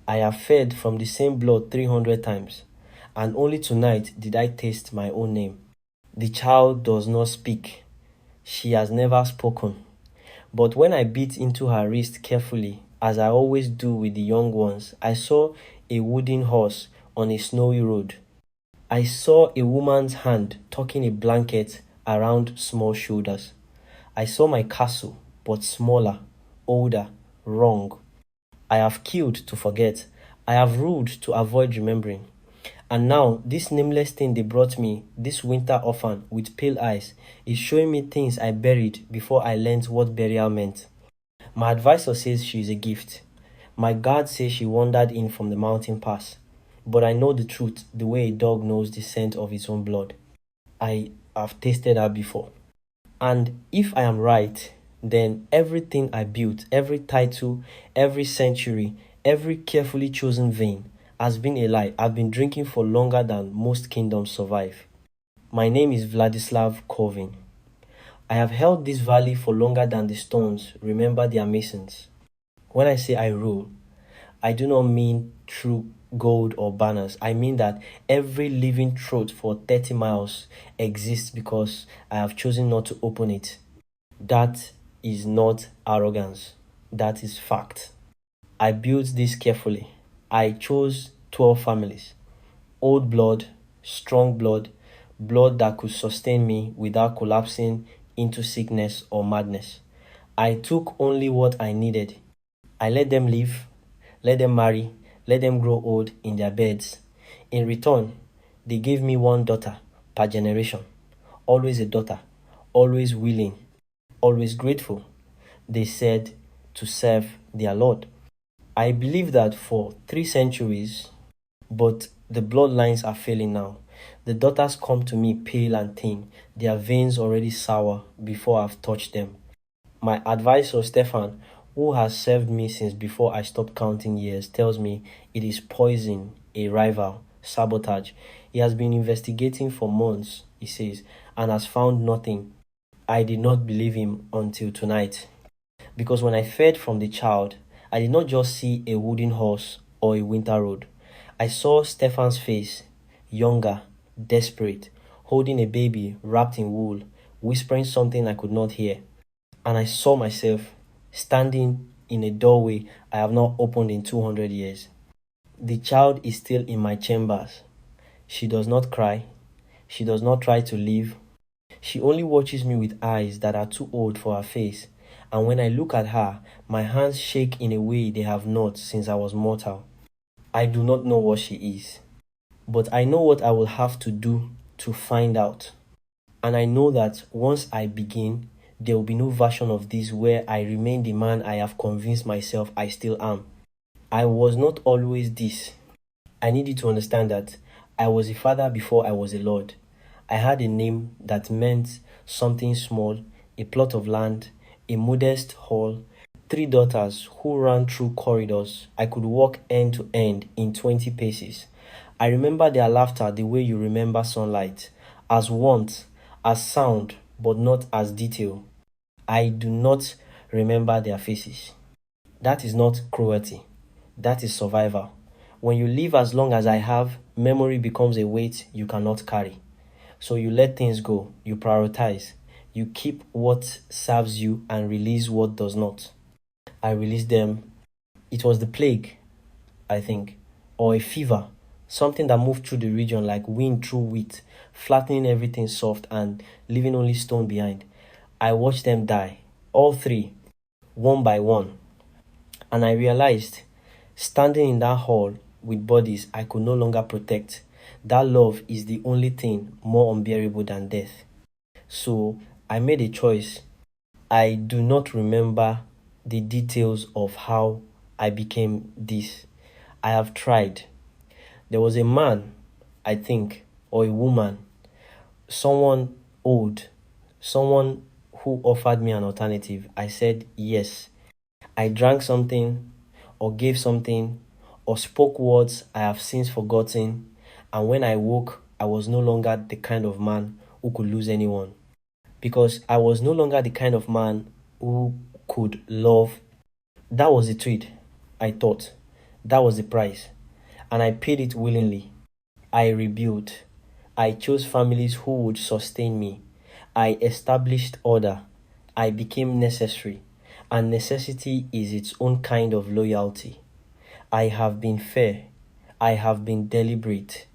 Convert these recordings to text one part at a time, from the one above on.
I have fed from the same blood 300 times, and only tonight did I taste my own name. The child does not speak. She has never spoken. But when I bit into her wrist carefully, as I always do with the young ones, I saw a wooden horse on a snowy road. I saw a woman's hand tucking a blanket around small shoulders. I saw my castle, but smaller, older, wrong. I have killed to forget. I have ruled to avoid remembering. And now, this nameless thing they brought me, this winter orphan with pale eyes, is showing me things I buried before I learned what burial meant. My advisor says she is a gift. My guard says she wandered in from the mountain pass. But I know the truth the way a dog knows the scent of its own blood. I have tasted her before. And if I am right, then everything I built, every title, every century, every carefully chosen vein has been a lie I've been drinking for longer than most kingdoms survive. My name is Vladislav Corvin. I have held this valley for longer than the stones remember their masons. When I say I rule, I do not mean through gold or banners. I mean that every living throat for 30 miles exists because I have chosen not to open it. That is not arrogance. That is fact. I built this carefully. I chose 12 families. Old blood, strong blood, blood that could sustain me without collapsing into sickness or madness. I took only what I needed. I let them live, let them marry, let them grow old in their beds. In return, they gave me one daughter per generation. Always a daughter, always willing, always grateful. They said to serve their Lord. I believe that for 3 centuries, but the bloodlines are failing now. The daughters come to me pale and thin, their veins already sour before I've touched them. My advisor, Stefan, who has served me since before I stopped counting years, tells me it is poison, a rival, sabotage. He has been investigating for months, he says, and has found nothing. I did not believe him until tonight. Because when I fed from the child, I did not just see a wooden horse or a winter road. I saw Stefan's face, younger, desperate, holding a baby wrapped in wool, whispering something I could not hear. And I saw myself standing in a doorway I have not opened in 200 years. The child is still in my chambers. She does not cry. She does not try to leave. She only watches me with eyes that are too old for her face. And when I look at her, my hands shake in a way they have not since I was mortal. I do not know what she is, but I know what I will have to do to find out. And I know that once I begin, there will be no version of this where I remain the man I have convinced myself I still am. I was not always this. I need you to understand that I was a father before I was a lord. I had a name that meant something small, a plot of land, a modest hall, 3 daughters who ran through corridors I could walk end to end in 20 paces. I remember their laughter the way you remember sunlight, as warmth, as sound, but not as detail. I do not remember their faces. That is not cruelty. That is survival. When you live as long as I have, memory becomes a weight you cannot carry. So you let things go, you prioritize, you keep what serves you and release what does not. I released them. It was the plague, I think, or a fever, something that moved through the region like wind through wheat, flattening everything soft and leaving only stone behind. I watched them die, all three, one by one. And I realized, standing in that hall with bodies I could no longer protect, that love is the only thing more unbearable than death. So I made a choice. I do not remember the details of how I became this. I have tried. There was a man, I think, or a woman, someone old, someone who offered me an alternative. I said yes. I drank something, or gave something, or spoke words I have since forgotten, and when I woke, I was no longer the kind of man who could lose anyone. Because I was no longer the kind of man who could love. That was the tweet, I thought. That was the price, and I paid it willingly. I rebuilt. I chose families who would sustain me. I established order. I became necessary. And necessity is its own kind of loyalty. I have been fair. I have been deliberate.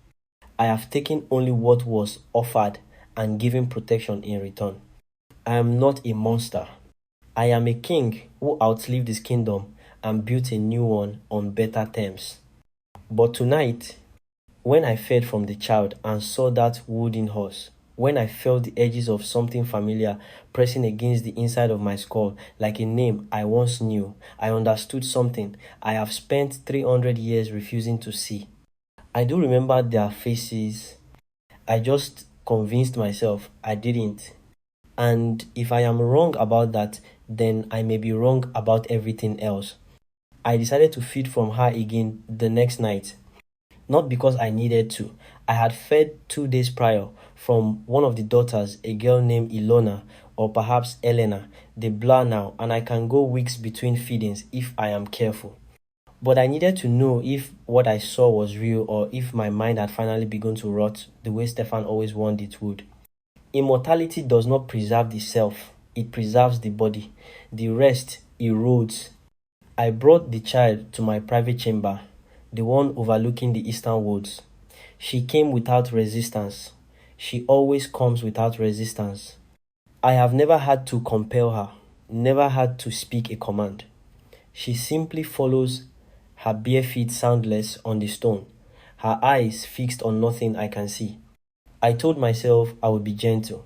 I have taken only what was offered and given protection in return. I am not a monster. I am a king who outlived his kingdom and built a new one on better terms. But tonight, when I fed from the child and saw that wooden horse, when I felt the edges of something familiar pressing against the inside of my skull like a name I once knew, I understood something I have spent 300 years refusing to see. I do remember their faces. I just convinced myself I didn't. And if I am wrong about that, then I may be wrong about everything else. I decided to feed from her again the next night. Not because I needed to. I had fed 2 days prior from one of the daughters, a girl named Ilona, or perhaps Elena. They blur now, and I can go weeks between feedings if I am careful. But I needed to know if what I saw was real or if my mind had finally begun to rot the way Stefan always warned it would. Immortality does not preserve the self, it preserves the body. The rest erodes. I brought the child to my private chamber, the one overlooking the eastern woods. She came without resistance. She always comes without resistance. I have never had to compel her, never had to speak a command. She simply follows, her bare feet soundless on the stone, her eyes fixed on nothing I can see. I told myself I would be gentle.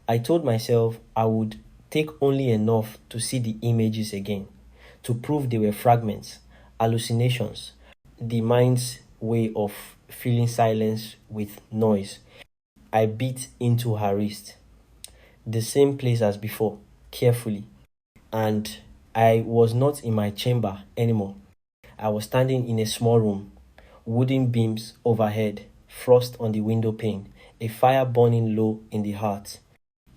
I told myself I would take only enough to see the images again, to prove they were fragments, hallucinations, the mind's way of filling silence with noise. I beat into her wrist, the same place as before, carefully, and I was not in my chamber anymore. I was standing in a small room, wooden beams overhead, frost on the window pane, a fire burning low in the hearth.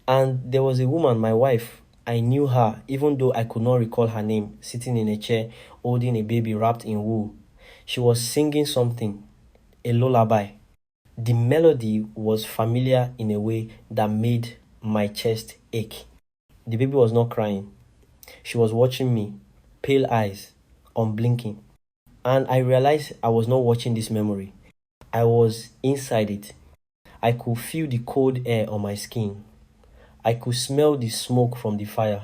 And there was a woman, my wife. I knew her, even though I could not recall her name, sitting in a chair, holding a baby wrapped in wool. She was singing something, a lullaby. The melody was familiar in a way that made my chest ache. The baby was not crying. She was watching me, pale eyes, unblinking. And I realized I was not watching this memory. I was inside it. I could feel the cold air on my skin. I could smell the smoke from the fire.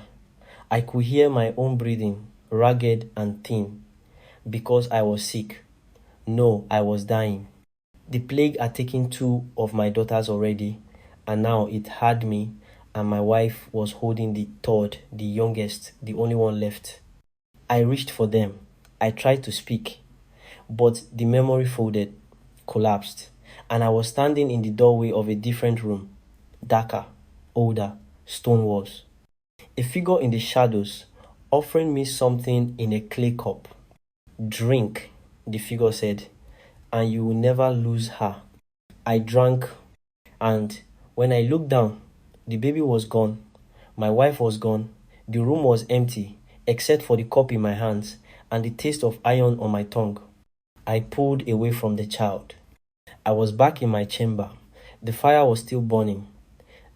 I could hear my own breathing, ragged and thin, because I was sick. No, I was dying. The plague had taken 2 of my daughters already, and now it had me, and my wife was holding the third, the youngest, the only one left. I reached for them. I tried to speak, but the memory folded, collapsed, and I was standing in the doorway of a different room, darker, older, stone walls. A figure in the shadows, offering me something in a clay cup. Drink, the figure said, and you will never lose her. I drank, and when I looked down, the baby was gone. My wife was gone. The room was empty, except for the cup in my hands and the taste of iron on my tongue. I pulled away from the child. I was back in my chamber. The fire was still burning.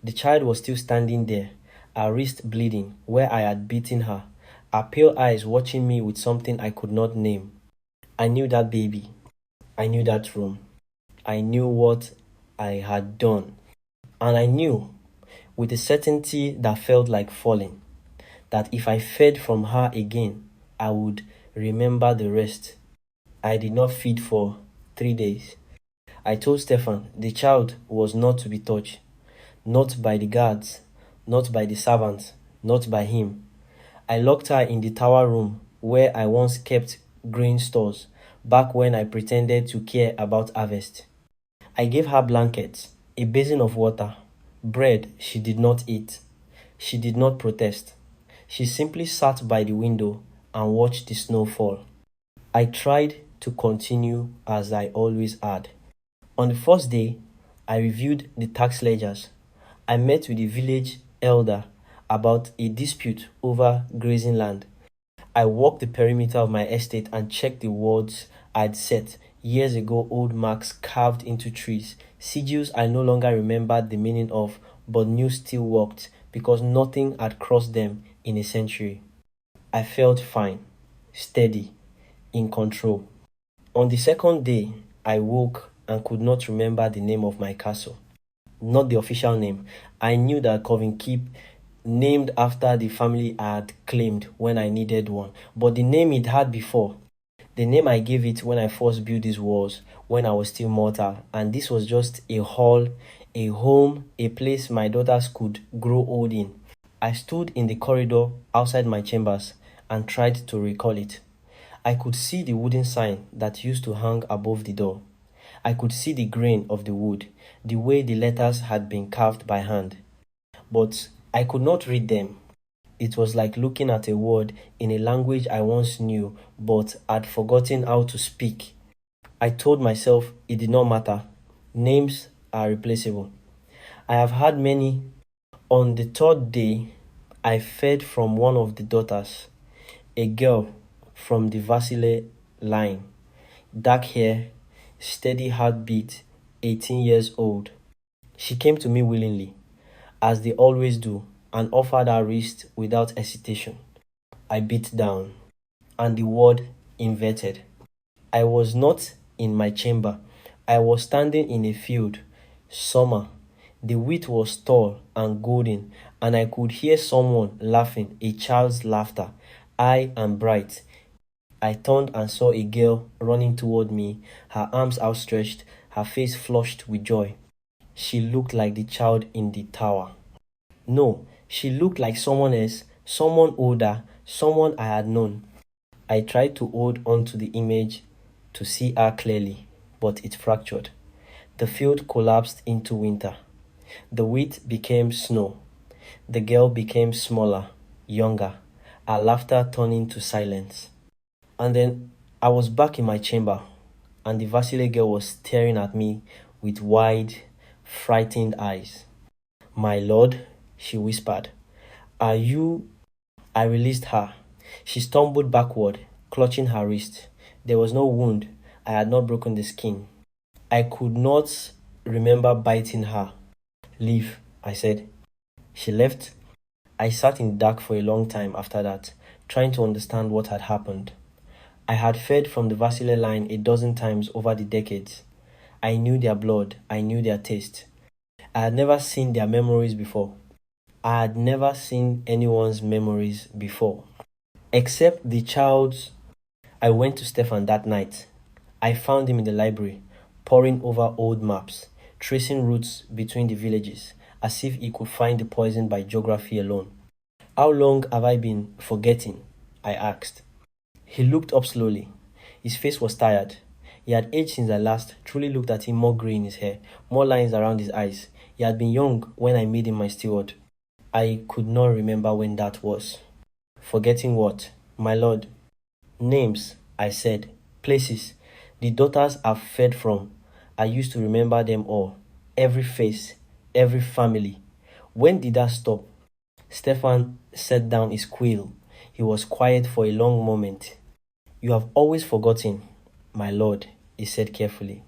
The child was still standing there, her wrist bleeding where I had beaten her, her pale eyes watching me with something I could not name. I knew that baby. I knew that room. I knew what I had done. And I knew, with a certainty that felt like falling, that if I fed from her again, I would remember the rest. I did not feed for 3 days. I told Stefan the child was not to be touched, not by the guards, not by the servants, not by him. I locked her in the tower room where I once kept grain stores, back when I pretended to care about harvest. I gave her blankets, a basin of water, bread she did not eat. She did not protest. She simply sat by the window and watched the snow fall. I tried to continue as I always had. On the first day, I reviewed the tax ledgers. I met with the village elder about a dispute over grazing land. I walked the perimeter of my estate and checked the wards I'd set years ago, old marks carved into trees, sigils I no longer remembered the meaning of, but knew still worked because nothing had crossed them in a century. I felt fine, steady, in control. On the second day, I woke and could not remember the name of my castle. Not the official name. I knew that Covin Keep, named after the family I had claimed when I needed one, but the name it had before, the name I gave it when I first built these walls, when I was still mortal, and this was just a hall, a home, a place my daughters could grow old in. I stood in the corridor outside my chambers and tried to recall it. I could see the wooden sign that used to hang above the door. I could see the grain of the wood, the way the letters had been carved by hand. But I could not read them. It was like looking at a word in a language I once knew but had forgotten how to speak. I told myself it did not matter. Names are replaceable. I have had many. On the third day, I fed from one of the daughters, a girl from the Vasile line, dark hair, steady heartbeat, 18 years old. She came to me willingly, as they always do, and offered her wrist without hesitation. I bit down, and the word inverted. I was not in my chamber. I was standing in a field. Summer. The wheat was tall and golden, and I could hear someone laughing, a child's laughter, high and bright. I turned and saw a girl running toward me, her arms outstretched, her face flushed with joy. She looked like the child in the tower. No, she looked like someone else, someone older, someone I had known. I tried to hold on to the image to see her clearly, but it fractured. The field collapsed into winter. The wheat became snow. The girl became smaller, younger, her laughter turning to silence. And then I was back in my chamber, and the Vasile girl was staring at me with wide, frightened eyes. "My lord," she whispered, "are you—" I released her. She stumbled backward, clutching her wrist. There was no wound. I had not broken the skin. I could not remember biting her. "Leave," I said. She left. I sat in the dark for a long time after that, trying to understand what had happened. I had fed from the Vasile line a dozen times over the decades. I knew their blood. I knew their taste. I had never seen their memories before. I had never seen anyone's memories before. Except the child's. I went to Stefan that night. I found him in the library, poring over old maps, tracing routes between the villages, as if he could find the poison by geography alone. "How long have I been forgetting?" I asked. He looked up slowly. His face was tired. He had aged since I last truly looked at him, more grey in his hair, more lines around his eyes. He had been young when I made him my steward. I could not remember when that was. "Forgetting what?" "My lord." "Names," I said. "Places. The daughters I've fed from. I used to remember them all. Every face. Every family. When did that stop?" Stefan set down his quill. He was quiet for a long moment. "You have always forgotten, my lord," he said carefully.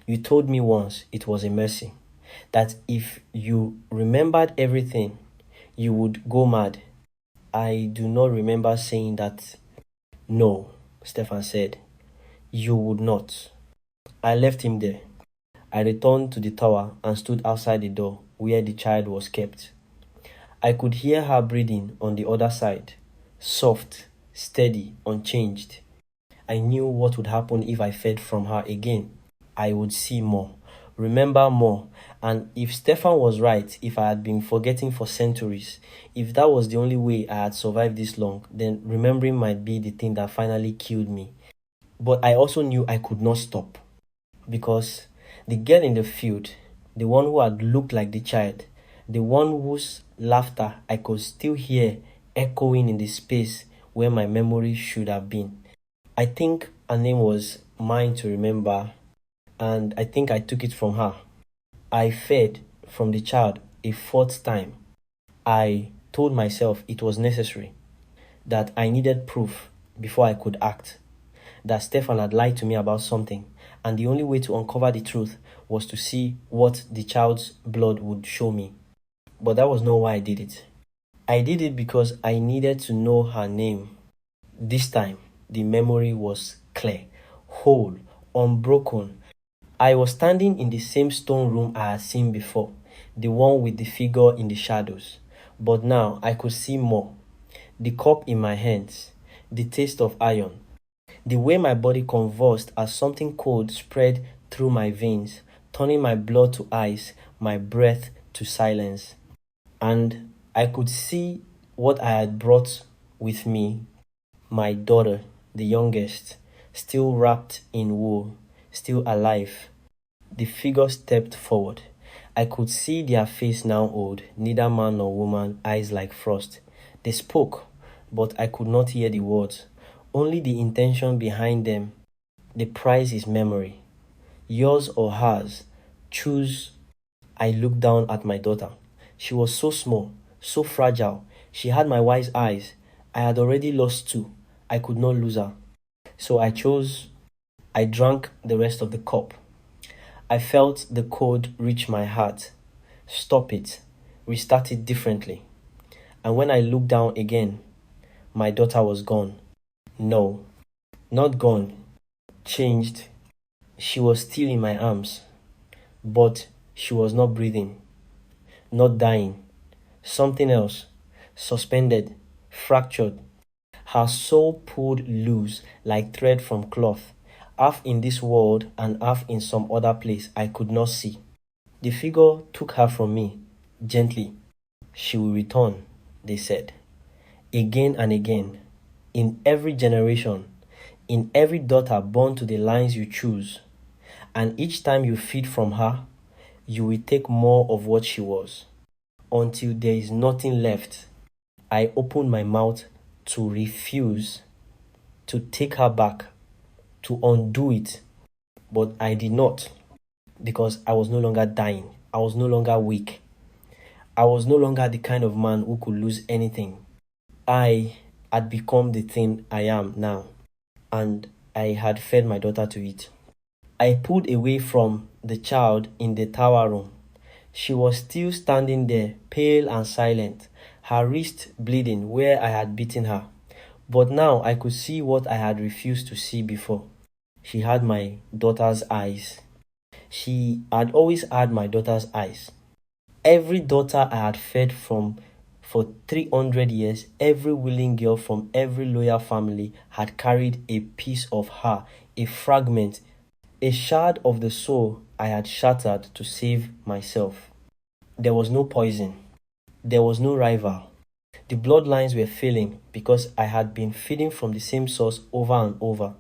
"You told me once it was a mercy, that if you remembered everything, you would go mad." "I do not remember saying that." "No," Stefan said. "You would not." I left him there. I returned to the tower and stood outside the door where the child was kept. I could hear her breathing on the other side, soft, steady, unchanged. I knew what would happen if I fed from her again. I would see more, remember more, and if Stefan was right, if I had been forgetting for centuries, if that was the only way I had survived this long, then remembering might be the thing that finally killed me. But I also knew I could not stop, because the girl in the field, the one who had looked like the child, the one whose laughter I could still hear echoing in the space where my memory should have been. I think her name was mine to remember, and I think I took it from her. I fed from the child a fourth time. I told myself it was necessary, that I needed proof, before I could act. That Stefan had lied to me about something, and the only way to uncover the truth was to see what the child's blood would show me. But that was not why I did it. I did it because I needed to know her name. This time, the memory was clear, whole, unbroken. I was standing in the same stone room I had seen before, the one with the figure in the shadows. But now I could see more. The cup in my hands, the taste of iron, the way my body convulsed as something cold spread through my veins, turning my blood to ice, my breath to silence. And I could see what I had brought with me, my daughter, the youngest, still wrapped in wool, still alive. The figure stepped forward. I could see their face now old, neither man nor woman, eyes like frost. They spoke, but I could not hear the words, only the intention behind them. The prize is memory. Yours or hers. Choose. I looked down at my daughter. She was so small, so fragile. She had my wise eyes. I had already lost two. I could not lose her. So I chose. I drank the rest of the cup. I felt the code reach my heart. Stop it. Restart it differently. And when I looked down again, my daughter was gone. No, not gone. Changed. She was still in my arms, but she was not breathing, not dying. Something else, suspended, fractured. Her soul pulled loose like thread from cloth, half in this world and half in some other place I could not see. The figure took her from me, gently. She will return, they said, again and again, in every generation, in every daughter born to the lines you choose. And each time you feed from her, you will take more of what she was, until there is nothing left. I opened my mouth to refuse, to take her back, to undo it, but I did not, because I was no longer dying. I was no longer weak. I was no longer the kind of man who could lose anything. I had become the thing I am now, and I had fed my daughter to it. I pulled away from the child in the tower room. She was still standing there, pale and silent, her wrist bleeding where I had beaten her. But now I could see what I had refused to see before. She had my daughter's eyes. She had always had my daughter's eyes. Every daughter I had fed from for 300 years, every willing girl from every loyal family had carried a piece of her, a fragment, a shard of the soul I had shattered to save myself. There was no poison. There was no rival. The bloodlines were failing because I had been feeding from the same source over and over,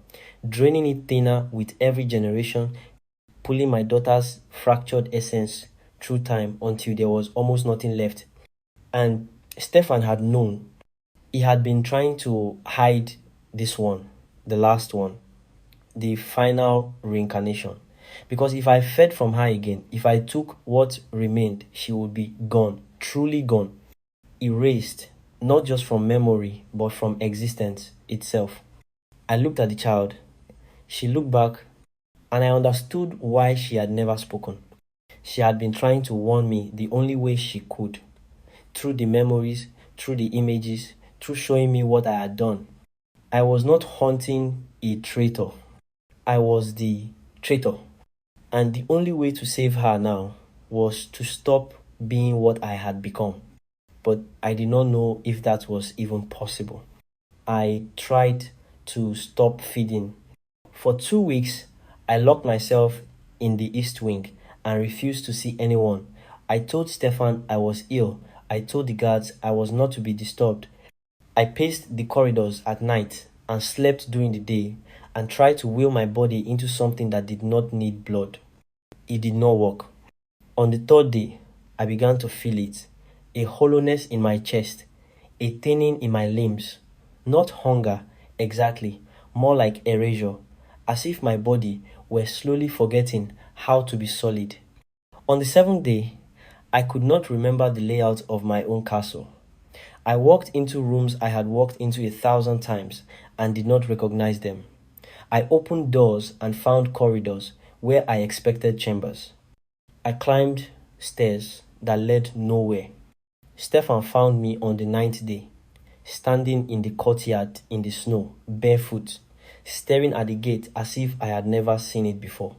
draining it thinner with every generation, pulling my daughter's fractured essence through time until there was almost nothing left. And Stefan had known. He had been trying to hide this one, the last one, the final reincarnation. Because if I fed from her again, if I took what remained, she would be gone, truly gone, erased, not just from memory, but from existence itself. I looked at the child. She looked back, and I understood why she had never spoken. She had been trying to warn me the only way she could, through the memories, through the images, through showing me what I had done. I was not hunting a traitor. I was the traitor. And the only way to save her now was to stop being what I had become. But I did not know if that was even possible. I tried to stop feeding. For 2 weeks, I locked myself in the East Wing and refused to see anyone. I told Stefan I was ill. I told the guards I was not to be disturbed. I paced the corridors at night and slept during the day and tried to will my body into something that did not need blood. It did not work. On the third day, I began to feel it. A hollowness in my chest, a thinning in my limbs. Not hunger, exactly, more like erasure, as if my body were slowly forgetting how to be solid. On the seventh day, I could not remember the layout of my own castle. I walked into rooms I had walked into 1,000 times, and did not recognize them. I opened doors and found corridors where I expected chambers. I climbed stairs that led nowhere. Stefan found me on the ninth day, standing in the courtyard in the snow, barefoot, staring at the gate as if I had never seen it before.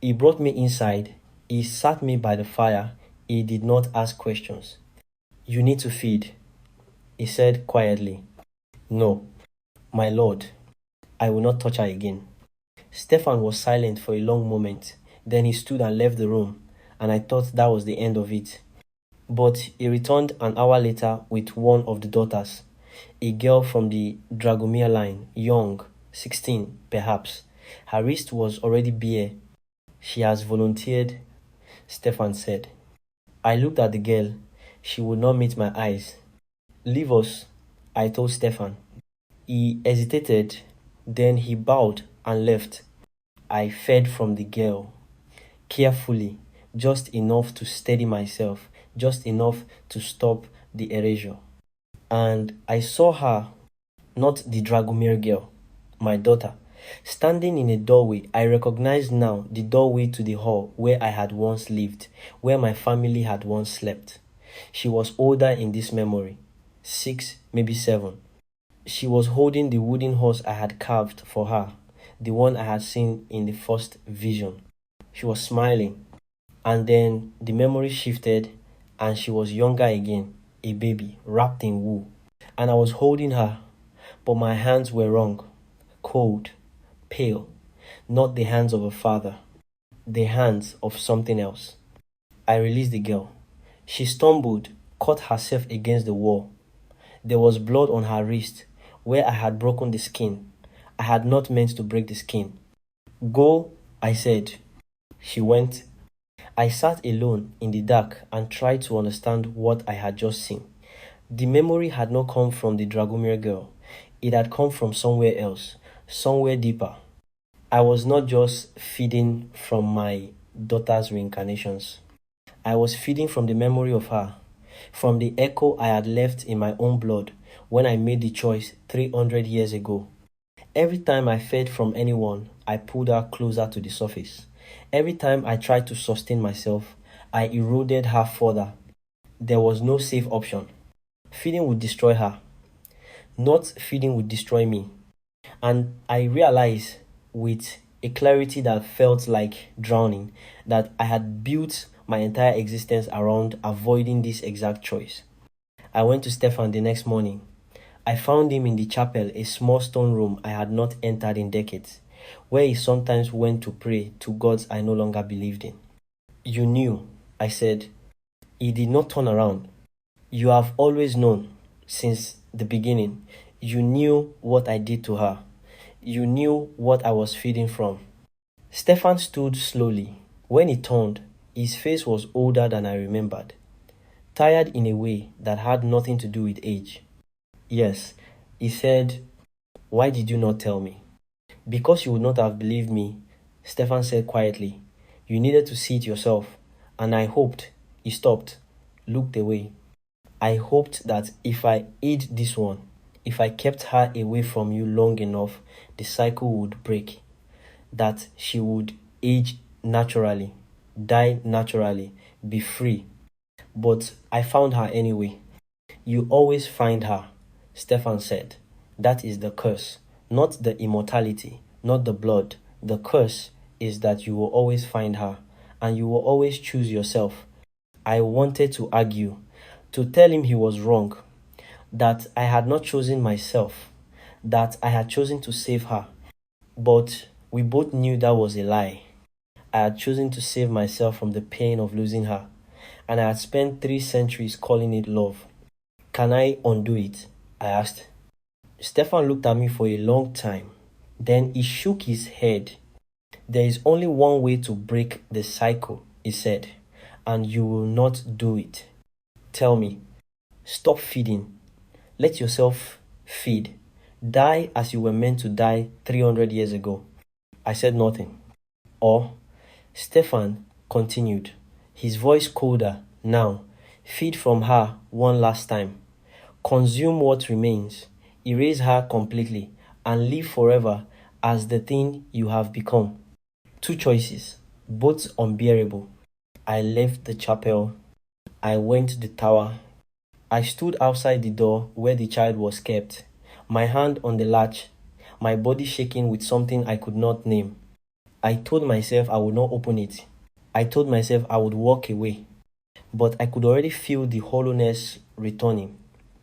He brought me inside. He sat me by the fire. He did not ask questions. "You need to feed," he said quietly. "No, my lord, I will not touch her again." Stefan was silent for a long moment. Then he stood and left the room, and I thought that was the end of it. But he returned an hour later with one of the daughters, a girl from the Dragomir line, young, 16 perhaps. Her wrist was already bare. "She has volunteered," Stefan said. I looked at the girl. She would not meet my eyes. "Leave us," I told Stefan. He hesitated, then he bowed and left. I fed from the girl, carefully, just enough to steady myself, just enough to stop the erasure. And I saw her, not the Dragomir girl, my daughter, standing in a doorway. I recognized now the doorway to the hall where I had once lived, where my family had once slept. She was older in this memory, 6, maybe 7. She was holding the wooden horse I had carved for her, the one I had seen in the first vision. She was smiling, and then the memory shifted, and she was younger again, a baby, wrapped in wool. And I was holding her, but my hands were wrong, cold, pale, not the hands of a father, the hands of something else. I released the girl. She stumbled, cut herself against the wall. There was blood on her wrist, where I had broken the skin. I had not meant to break the skin. "Go," I said. She went. I sat alone in the dark and tried to understand what I had just seen. The memory had not come from the Dragomir girl. It had come from somewhere else, somewhere deeper. I was not just feeding from my daughter's reincarnations. I was feeding from the memory of her, from the echo I had left in my own blood when I made the choice 300 years ago. Every time I fed from anyone, I pulled her closer to the surface. Every time I tried to sustain myself, I eroded her further. There was no safe option. Feeding would destroy her. Not feeding would destroy me. And I realized with a clarity that felt like drowning that I had built my entire existence around avoiding this exact choice. I went to Stefan the next morning. I found him in the chapel, a small stone room I had not entered in decades, where he sometimes went to pray to gods I no longer believed in. "You knew," I said. He did not turn around. "You have always known, since the beginning. You knew what I did to her. You knew what I was feeding from." Stefan stood slowly. When he turned, his face was older than I remembered, tired in a way that had nothing to do with age. "Yes," he said. "Why did you not tell me?" "Because you would not have believed me," Stefan said quietly. "You needed to see it yourself, and I hoped." He stopped, looked away. "I hoped that if I hid this one, if I kept her away from you long enough, the cycle would break, that she would age naturally, die naturally, be free. But I found her anyway." "You always find her," Stefan said. "That is the curse, not the immortality, not the blood. The curse is that you will always find her, and you will always choose yourself." I wanted to argue, to tell him he was wrong, that I had not chosen myself, that I had chosen to save her. But we both knew that was a lie. I had chosen to save myself from the pain of losing her, and I had spent 3 centuries calling it love. "Can I undo it?" I asked. Stefan looked at me for a long time. Then he shook his head. "There is only one way to break the cycle," he said, "and you will not do it. Tell me. Stop feeding. Let yourself feed. Die as you were meant to die 300 years ago." I said nothing. "Or," Stefan continued, his voice colder now, "feed from her one last time. Consume what remains. Erase her completely and live forever as the thing you have become. Two choices, both unbearable. I left the chapel. I went to the tower. I stood outside the door where the child was kept, my hand on the latch, my body shaking with something I could not name. I told myself I would not open it. I told myself I would walk away. But I could already feel the hollowness returning,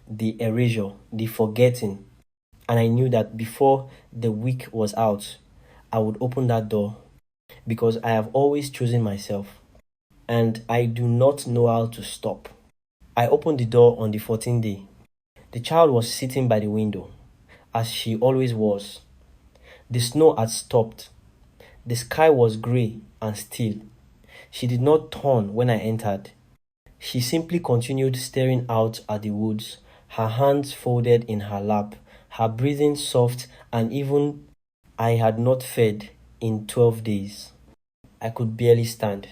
the erasure, the forgetting. And I knew that before the week was out, I would open that door because I have always chosen myself. And I do not know how to stop. I opened the door on the 14th day. The child was sitting by the window, as she always was. The snow had stopped. The sky was grey and still. She did not turn when I entered. She simply continued staring out at the woods, her hands folded in her lap, her breathing soft, and even I had not fed in 12 days. I could barely stand.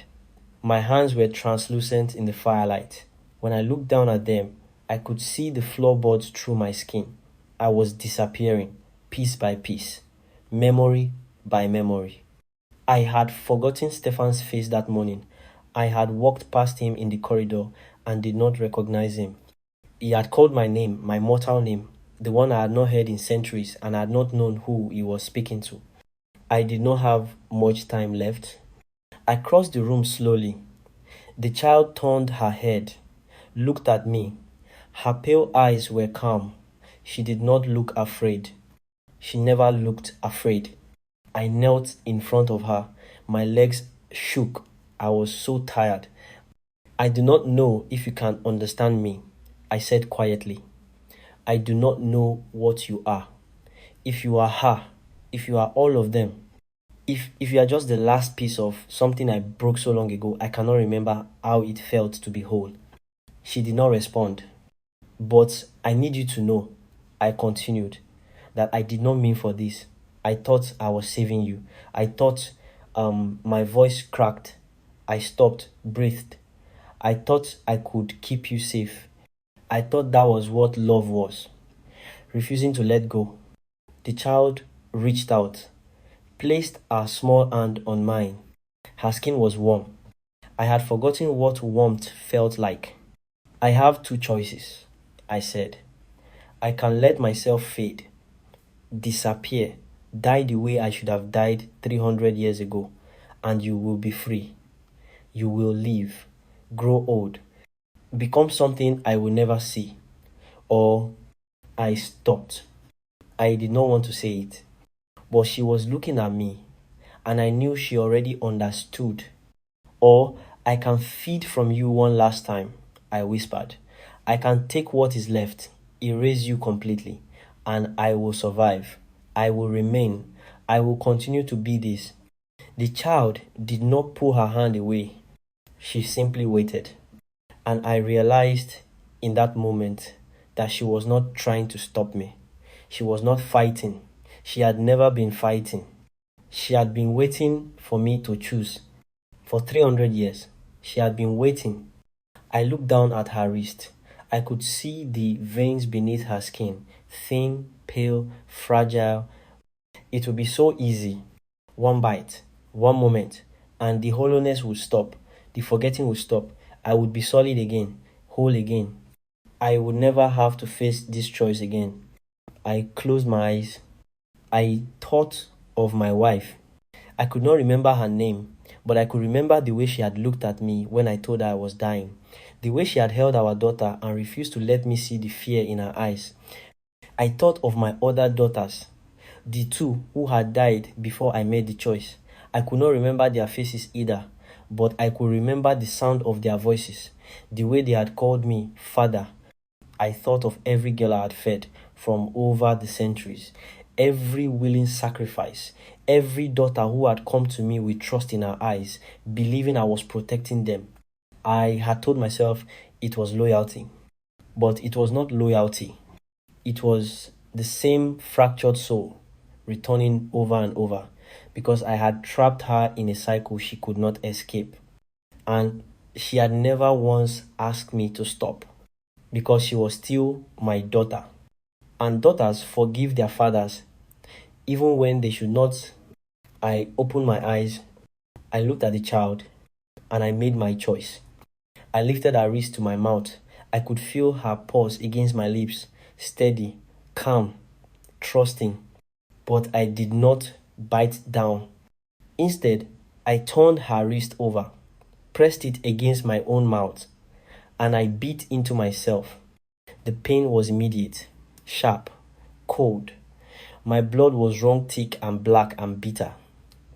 My hands were translucent in the firelight. When I looked down at them, I could see the floorboards through my skin. I was disappearing, piece by piece, memory by memory. I had forgotten Stefan's face that morning. I had walked past him in the corridor and did not recognize him. He had called my name, my mortal name, the one I had not heard in centuries, and I had not known who he was speaking to. I did not have much time left. I crossed the room slowly. The child turned her head, looked at me. Her pale eyes were calm. She did not look afraid. She never looked afraid. I knelt in front of her. My legs shook. I was so tired. I do not know if you can understand me, I said quietly. I do not know what you are. If you are her, if you are all of them, if you are just the last piece of something I broke so long ago, I cannot remember how it felt to be whole. She did not respond. But I need you to know, I continued, that I did not mean for this. I thought I was saving you. I thought my voice cracked. I stopped, breathed. I thought I could keep you safe. I thought that was what love was. Refusing to let go. The child reached out, placed her small hand on mine. Her skin was warm. I had forgotten what warmth felt like. I have two choices, I said. I can let myself fade, disappear, die the way I should have died 300 years ago, and you will be free. You will live, grow old, become something I will never see. Or I stopped. I did not want to say it, but she was looking at me, and I knew she already understood. Or I can feed from you one last time, I whispered. I can take what is left, erase you completely, and I will survive. I will remain. I will continue to be this. The child did not pull her hand away. She simply waited. And I realized in that moment that she was not trying to stop me. She was not fighting. She had never been fighting. She had been waiting for me to choose. For 300 years, she had been waiting. I looked down at her wrist. I could see the veins beneath her skin, thin, pale, fragile. It would be so easy. One bite, one moment, and the hollowness would stop. The forgetting would stop. I would be solid again, whole again. I would never have to face this choice again. I closed my eyes. I thought of my wife. I could not remember her name, but I could remember the way she had looked at me when I told her I was dying. The way she had held our daughter and refused to let me see the fear in her eyes. I thought of my other daughters, the two who had died before I made the choice. I could not remember their faces either, but I could remember the sound of their voices, the way they had called me father. I thought of every girl I had fed from over the centuries, every willing sacrifice, every daughter who had come to me with trust in her eyes, believing I was protecting them. I had told myself it was loyalty, but it was not loyalty. It was the same fractured soul returning over and over because I had trapped her in a cycle she could not escape. And she had never once asked me to stop because she was still my daughter. And daughters forgive their fathers. Even when they should not, I opened my eyes, I looked at the child, and I made my choice. I lifted her wrist to my mouth. I could feel her pulse against my lips, steady, calm, trusting. But I did not bite down. Instead, I turned her wrist over, pressed it against my own mouth, and I bit into myself. The pain was immediate, sharp, cold. My blood was run thick and black and bitter,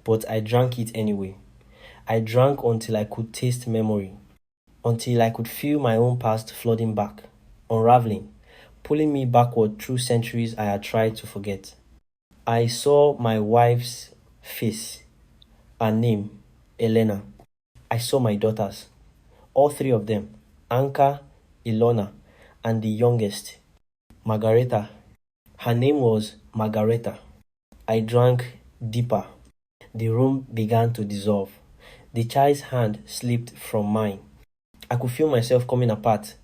but I drank it anyway. I drank until I could taste memory, until I could feel my own past flooding back, unraveling, pulling me backward through centuries I had tried to forget. I saw my wife's face, her name, Elena. I saw my daughters, all three of them, Anka, Ilona, and the youngest, Margareta. Her name was Margareta. I drank deeper. The room began to dissolve. The child's hand slipped from mine. I could feel myself coming apart,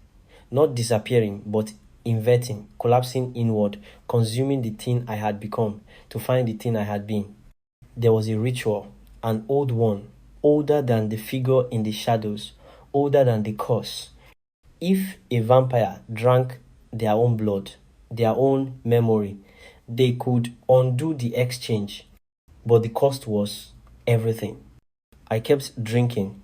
not disappearing, but inverting, collapsing inward, consuming the thing I had become to find the thing I had been. There was a ritual, an old one, older than the figure in the shadows, older than the curse. If a vampire drank their own blood, their own memory, they could undo the exchange, but the cost was everything. I kept drinking,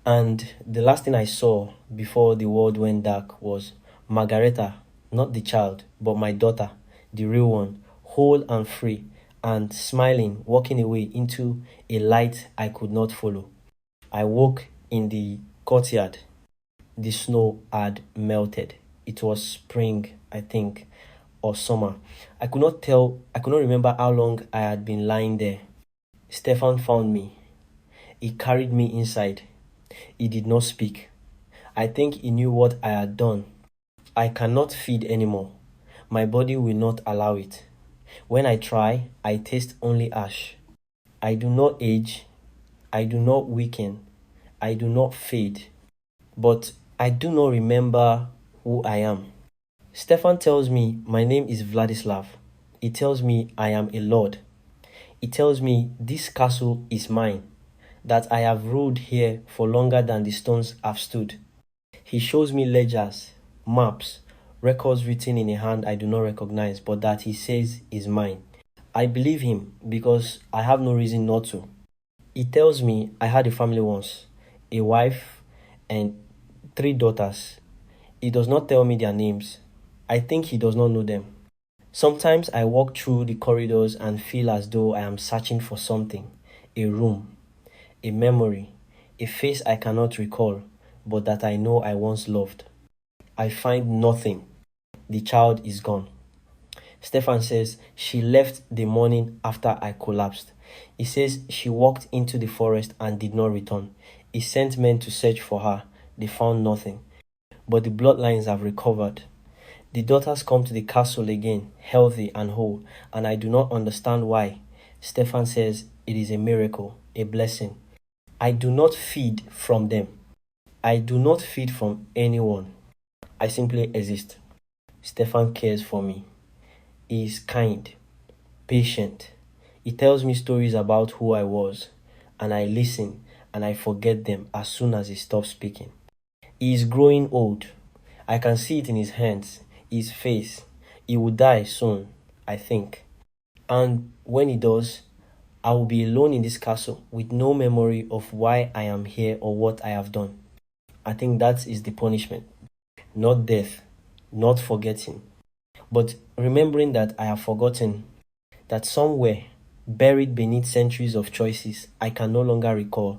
and the last thing I saw before the world went dark was Margareta, not the child, but my daughter, the real one, whole and free, and smiling, walking away into a light I could not follow. I woke in the courtyard. The snow had melted. It was spring, I think, or summer. I could not remember how long I had been lying there. Stefan found me. He carried me inside. He did not speak. I think he knew what I had done. I cannot feed anymore. My body will not allow it. When I try, I taste only ash. I do not age. I do not weaken. I do not fade. But I do not remember who I am. Stefan tells me my name is Vladislav. He tells me I am a lord. He tells me this castle is mine, that I have ruled here for longer than the stones have stood. He shows me ledgers, maps, records written in a hand I do not recognize, but that he says is mine. I believe him because I have no reason not to. He tells me I had a family once, a wife and 3 daughters. He does not tell me their names. I think he does not know them. Sometimes I walk through the corridors and feel as though I am searching for something, a room, a memory, a face I cannot recall, but that I know I once loved. I find nothing. The child is gone. Stefan says she left the morning after I collapsed. He says she walked into the forest and did not return. He sent men to search for her. They found nothing. But the bloodlines have recovered. The daughters come to the castle again, healthy and whole, and I do not understand why. Stefan says it is a miracle, a blessing. I do not feed from them. I do not feed from anyone. I simply exist. Stefan cares for me. He is kind, patient. He tells me stories about who I was, and I listen and I forget them as soon as he stops speaking. He is growing old. I can see it in his hands, his face. He will die soon, I think. And when he does, I will be alone in this castle with no memory of why I am here or what I have done. I think that is the punishment. Not death, not forgetting, but remembering that I have forgotten, that somewhere, buried beneath centuries of choices I can no longer recall,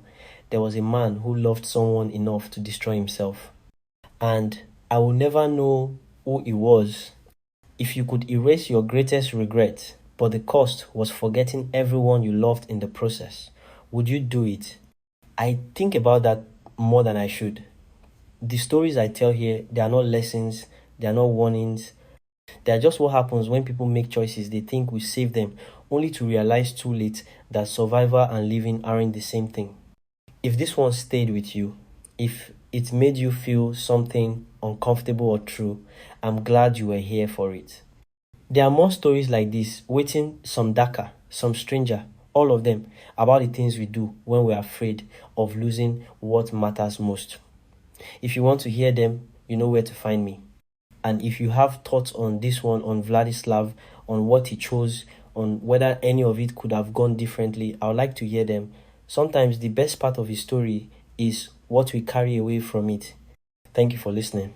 there was a man who loved someone enough to destroy himself. And I will never know who he was. If you could erase your greatest regret, but the cost was forgetting everyone you loved in the process, would you do it? I think about that more than I should. The stories I tell here, they are not lessons, they are not warnings. They are just what happens when people make choices they think will save them, only to realize too late that survival and living aren't the same thing. If this one stayed with you, if it made you feel something uncomfortable or true, I'm glad you were here for it. There are more stories like this, waiting, some darker, some stranger, all of them, about the things we do when we're afraid of losing what matters most. If you want to hear them, you know where to find me. And if you have thoughts on this one, on Vladislav, on what he chose, on whether any of it could have gone differently, I would like to hear them. Sometimes the best part of his story is what we carry away from it. Thank you for listening.